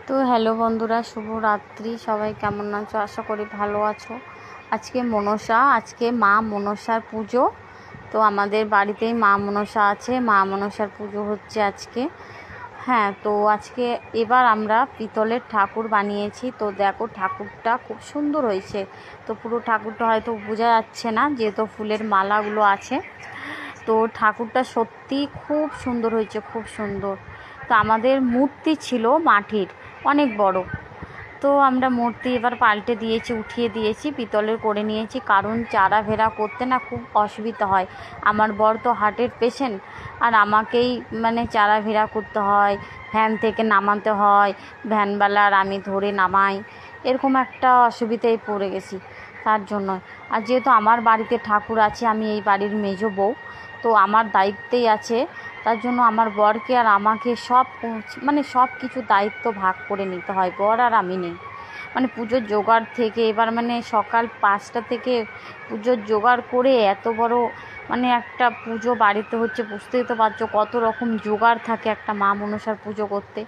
তো হ্যালো বন্ধুরা, শুভরাত্রি। সবাই কেমন আছো? আশা করি ভালো আছো। আজকে মা মনসার পুজো। তো আমাদের বাড়িতেই মা মনসা আছে, মা মনসার পুজো হচ্ছে আজকে। হ্যাঁ, তো আজকে এবার আমরা পিতলের ঠাকুর বানিয়েছি। তো দেখো, ঠাকুরটা খুব সুন্দর হয়েছে। তো পুরো ঠাকুরটা হয়তো বোঝা যাচ্ছে না, যেহেতু ফুলের মালাগুলো আছে। তো ঠাকুরটা সত্যি খুব সুন্দর হয়েছে, খুব সুন্দর। তো আমাদের মূর্তি ছিল মাটির, অনেক বড়। তো আমরা মূর্তি এবার পাল্টে দিয়েছি, উঠিয়ে দিয়েছি, পিতলের করে নিয়েছি। কারণ চারা ভেড়া করতে না খুব অসুবিধা হয়। আমার বর তো হার্টের পেশেন্ট, আর আমাকেই চারা ভেড়া করতে হয়, ভ্যান থেকে নামাতে হয়, ভ্যানওয়ালার আমি ধরে নামাই, এরকম একটা অসুবিধায় পড়ে গেছি। তার জন্য, আর যেহেতু আমার বাড়িতে ঠাকুর আছে, আমি এই বাড়ির মেজো বউ, তো আমার দায়িত্বেই আছে। তার জন্য আমার বরকে আর আমাকে সব কিছু দায়িত্ব ভাগ করে নিতে হয়। বর আর আমি নেই, পুজোর জোগাড় থেকে এবার সকাল 5টা থেকে পুজোর জোগাড় করে এত বড় একটা পুজো বাড়িতে হচ্ছে। বুঝতেই তো পারছো কত রকম জোগাড় থাকে একটা মা মনসার পুজো করতে।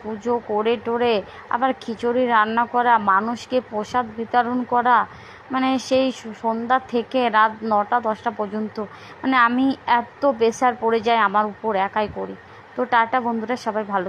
পুজো করে টোরে আবার খিচুড়ি রান্না করা, মানুষকে প্রসাদ বিতরণ করা, সেই সন্ধ্যা থেকে রাত 9টা 10টা পর্যন্ত আমি এত প্রেশার পড়ে যায় আমার উপর, একাই করি। তো টাটা বন্ধুরা, সবাই ভালো।